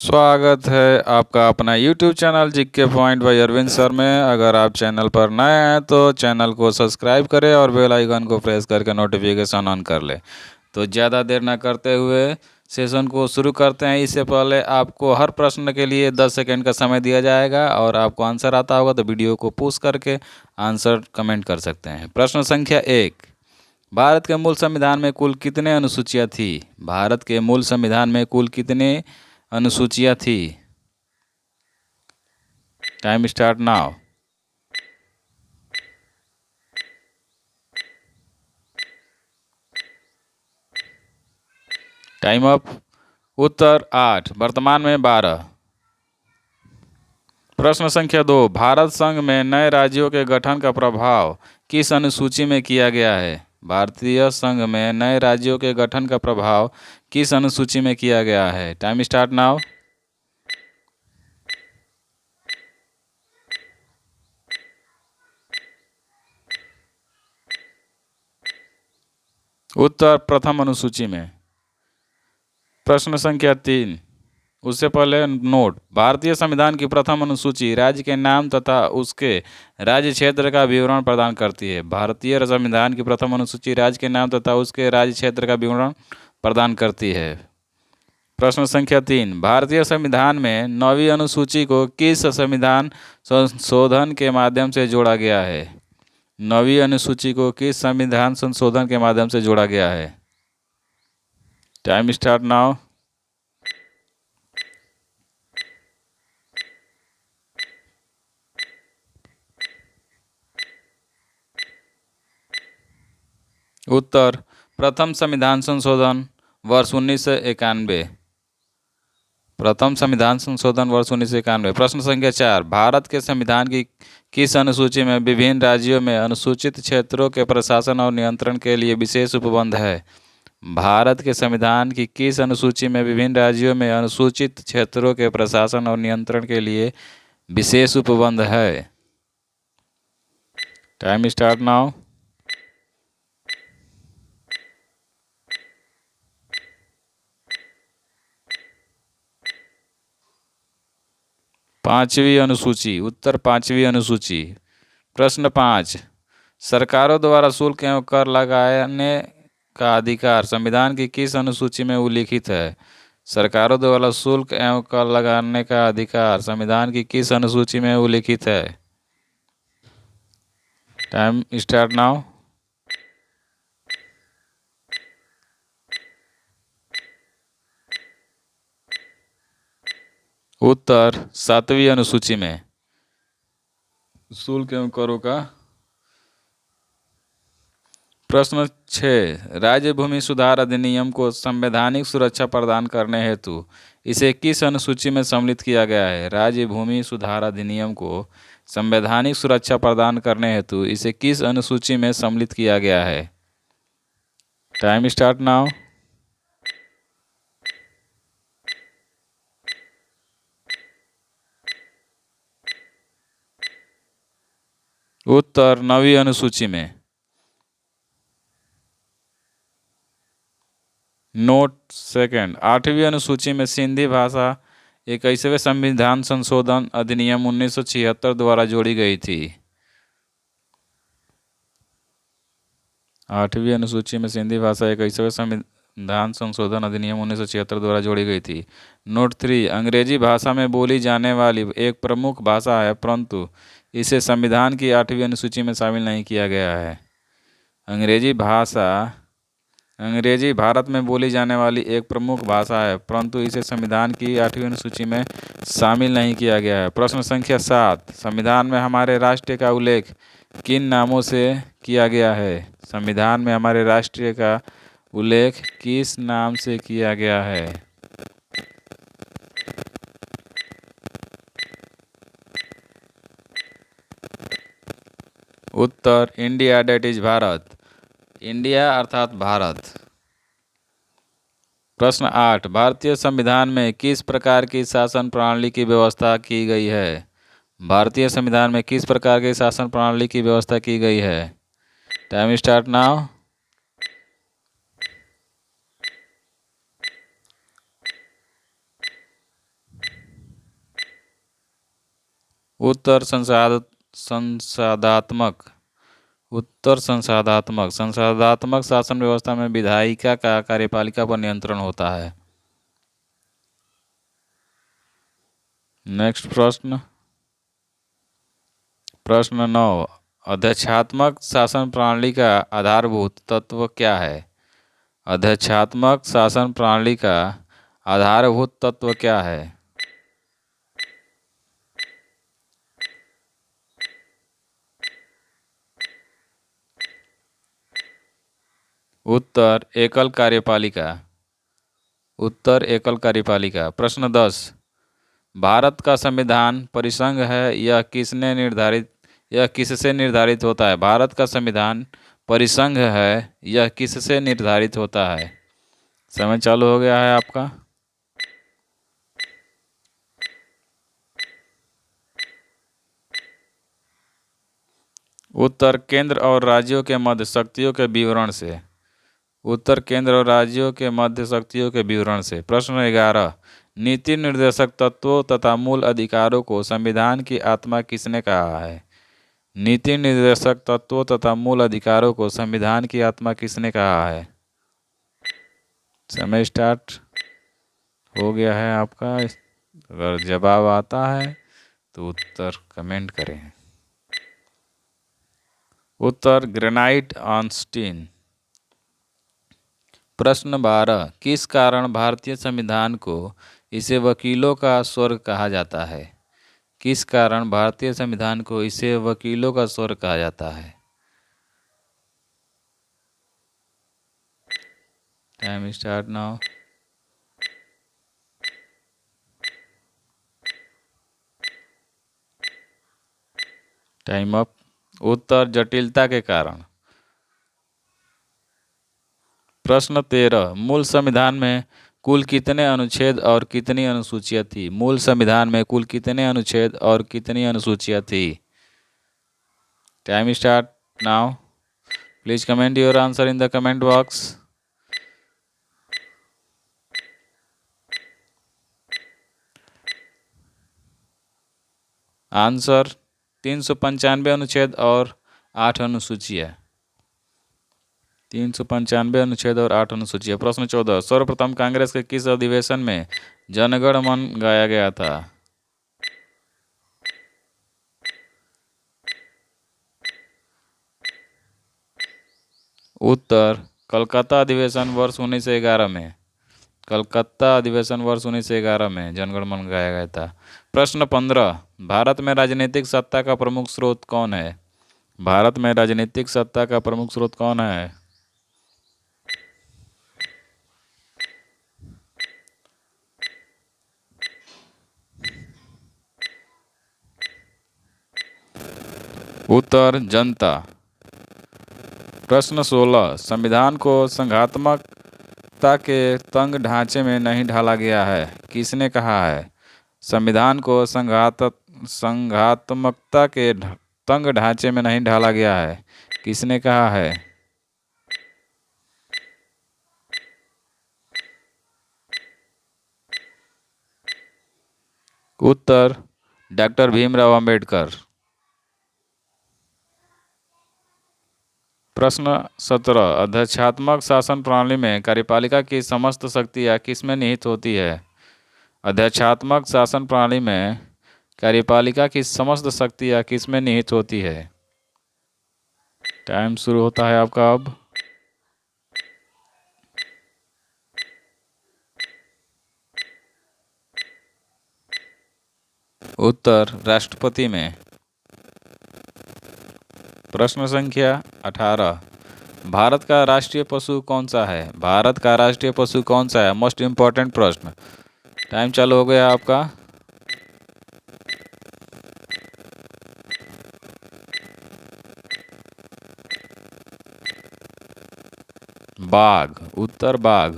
स्वागत है आपका अपना YouTube channel GK point by Arvind sir में। अगर आप चैनल पर नए हैं तो चैनल को सब्सक्राइब करें और बेल आइकन को प्रेस करके नोटिफिकेशन ऑन कर लें। तो ज़्यादा देर ना करते हुए सेशन को शुरू करते हैं। इससे पहले आपको हर प्रश्न के लिए 10 सेकंड का समय दिया जाएगा और आपको आंसर आता होगा तो वीडियो को पॉज करके आंसर कमेंट कर सकते हैं। प्रश्न संख्या 1, भारत के मूल संविधान में कुल कितने अनुसूचियाँ थी? भारत के मूल संविधान में कुल कितने अनुसूचियाँ थी? Time start now. Time up. उत्तर 8, वर्तमान में 12। प्रश्न संख्या 2, भारत संघ में नए राज्यों के गठन का प्रभाव किस अनुसूची में किया गया है? भारतीय संघ में नए राज्यों के गठन का प्रभाव किस अनुसूची में किया गया है? Time start now. उत्तर प्रथम अनुसूची में। प्रश्न संख्या 3, उससे पहले नोट, भारतीय संविधान की प्रथम अनुसूची राज्य के नाम तथा उसके राज्य क्षेत्र का विवरण प्रदान करती है। भारतीय संविधान की प्रथम अनुसूची राज्य के नाम तथा उसके राज्य क्षेत्र का विवरण प्रदान करती है। प्रश्न संख्या 3, भारतीय संविधान में 9वीं अनुसूची को किस संविधान संशोधन के माध्यम से जोड़ा गया है? 9वीं अनुसूची को किस संविधान संशोधन के माध्यम से जोड़ा गया है? Time start now. उत्तर प्रथम संविधान संशोधन वर्ष 1991। प्रथम संविधान संशोधन वर्ष 1991। प्रश्न संख्या 4, भारत के संविधान की किस अनुसूची में विभिन्न राज्यों में अनुसूचित क्षेत्रों के प्रशासन और नियंत्रण के लिए विशेष उपबंध है? भारत के संविधान की किस अनुसूची में विभिन्न राज्यों में अनुसूचित क्षेत्रों के प्रशासन और नियंत्रण के लिए विशेष उपबंध है? Time start now. पांचवी अनुसूची। उत्तर पांचवी अनुसूची। प्रश्न 5, सरकारों द्वारा शुल्क एवं कर लगाने का अधिकार संविधान की किस अनुसूची में उल्लिखित है? सरकारों द्वारा शुल्क एवं कर लगाने का अधिकार संविधान की किस अनुसूची में उल्लिखित है? Time start now. उत्तर 7वीं अनुसूची में। शुल्क एवं करों का। प्रश्न 6, राज्य भूमि सुधार अधिनियम को संवैधानिक सुरक्षा प्रदान करने हेतु इसे किस अनुसूची में सम्मिलित किया गया है? राज्य भूमि सुधार अधिनियम को संवैधानिक सुरक्षा प्रदान करने हेतु इसे किस अनुसूची में सम्मिलित किया गया है? Time start now. उत्तर 9वीं अनुसूची में। नोट सेकंड, 8वीं अनुसूची में सिंधी भाषा 21वें संविधान संशोधन अधिनियम 1976 द्वारा जोड़ी गई थी। 8वीं अनुसूची में सिंधी भाषा 21वें संविधान संशोधन अधिनियम 1976 द्वारा जोड़ी गई थी। नोट 3, अंग्रेजी भाषा में बोली जाने वाली एक प्रमुख भाषा है परंतु इसे संविधान की 8वीं अनुसूची में शामिल नहीं किया गया है। अंग्रेजी भारत में बोली जाने वाली एक प्रमुख भाषा है परंतु इसे संविधान की 8वीं अनुसूची में शामिल नहीं किया गया है। प्रश्न संख्या 7, संविधान में हमारे राष्ट्र का उल्लेख किन नामों से किया गया है? संविधान में हमारे राष्ट्र का उल्लेख किस नाम से किया गया है? उत्तर India, that is Bharat. India अर्थात भारत। प्रश्न 8, भारतीय संविधान में किस प्रकार की शासन प्रणाली की व्यवस्था की गई है? भारतीय संविधान में किस प्रकार की शासन प्रणाली की व्यवस्था की गई है? Time start now. उत्तर संसाधात्मक। उत्तर संसाधात्मक। संसाधात्मक शासन व्यवस्था में विधायिका का कार्यपालिका पर नियंत्रण होता है। नेक्स्ट प्रश्न, प्रश्न 9, अध्यक्षात्मक शासन प्रणाली का आधारभूत तत्व क्या है? अध्यक्षात्मक शासन प्रणाली का आधारभूत तत्व क्या है? उत्तर एकल कार्यपालिका। उत्तर एकल कार्यपालिका। प्रश्न 10, भारत का संविधान परिसंघ है यह किससे निर्धारित होता है? भारत का संविधान परिसंघ है यह किससे निर्धारित होता है? समय चालू हो गया है आपका। उत्तर केंद्र और राज्यों के मध्य शक्तियों के विवरण से। उत्तर केंद्र और राज्यों के मध्य शक्तियों के विवरण से। प्रश्न 11, नीति निर्देशक तत्वों तथा मूल अधिकारों को संविधान की आत्मा किसने कहा है? नीति निर्देशक तत्वों तथा मूल अधिकारों को संविधान की आत्मा किसने कहा है? समय स्टार्ट हो गया है आपका। अगर जवाब आता है तो उत्तर कमेंट करें। उत्तर ग्रेनाइट ऑस्टिन। प्रश्न 12, किस कारण भारतीय संविधान को इसे वकीलों का स्वर्ग कहा जाता है? किस कारण भारतीय संविधान को इसे वकीलों का स्वर्ग कहा जाता है? Time start now. Time up. उत्तर जटिलता के कारण। प्रश्न 13, मूल संविधान में कुल कितने अनुच्छेद और कितनी अनुसूचियां थी? मूल संविधान में कुल कितने अनुच्छेद और कितनी अनुसूचियां थी? Time start now. Please comment your answer in the comment box. Answer 395 अनुच्छेद और 8 अनुसूचियां। 395 अनुच्छेद और 8 अनुसूचियां। प्रश्न 14, सर्वप्रथम कांग्रेस के किस अधिवेशन में जनगण मन गाया गया था? उत्तर कलकत्ता अधिवेशन वर्ष 1911 में। कलकत्ता अधिवेशन वर्ष 1911 में जनगण मन गाया गया था। प्रश्न 15, भारत में राजनीतिक सत्ता का प्रमुख स्रोत कौन है? भारत में राजनीतिक सत्ता का प्रमुख स्रोत कौन है? उत्तर जनता। प्रश्न 16, संविधान को संघात्मकता के तंग ढांचे में नहीं ढाला गया है, किसने कहा है? संविधान को संघात्मकता के तंग ढांचे में नहीं ढाला गया है, किसने कहा है? उत्तर डॉक्टर भीमराव अंबेडकर। प्रश्न 17, अध्यक्षात्मक शासन प्रणाली में कार्यपालिका की समस्त शक्तियां किसमें निहित होती है? अध्यक्षात्मक शासन प्रणाली में कार्यपालिका की समस्त शक्तियां किसमें निहित होती है? टाइम शुरू होता है आपका अब। उत्तर राष्ट्रपति में। प्रश्न संख्या 18, भारत का राष्ट्रीय पशु कौन सा है? भारत का राष्ट्रीय पशु कौन सा है? मोस्ट इंपॉर्टेंट प्रश्न। टाइम चालू हो गया आपका। बाघ। उत्तर बाघ।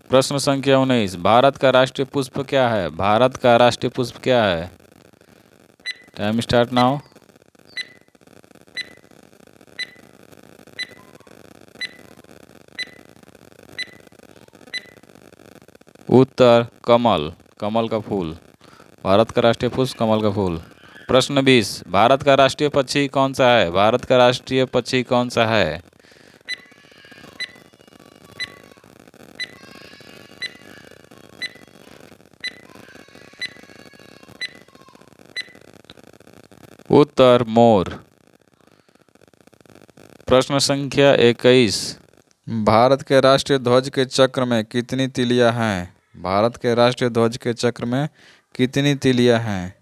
प्रश्न संख्या 19, भारत का राष्ट्रीय पुष्प क्या है? भारत का राष्ट्रीय पुष्प क्या है? Time start now. उत्तर कमल। कमल का फूल। भारत का राष्ट्रीय पुष्प कमल का फूल। प्रश्न 20, भारत का राष्ट्रीय पक्षी कौन सा है? भारत का राष्ट्रीय पक्षी कौन सा है? उत्तर मोर। प्रश्न संख्या 21, भारत के राष्ट्रीय ध्वज के चक्र में कितनी तिलियां हैं? भारत के राष्ट्रीय ध्वज के चक्र में कितनी तिलियां हैं?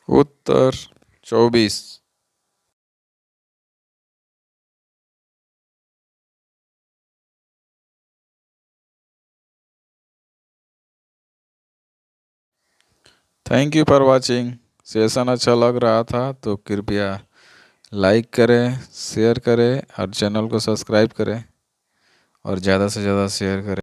उत्तर 24। Thank you for watching. Session अच्छा लग रहा था तो कृपया लाइक करें, शेयर करें और चैनल को सब्सक्राइब करें और ज़्यादा से ज़्यादा शेयर करें।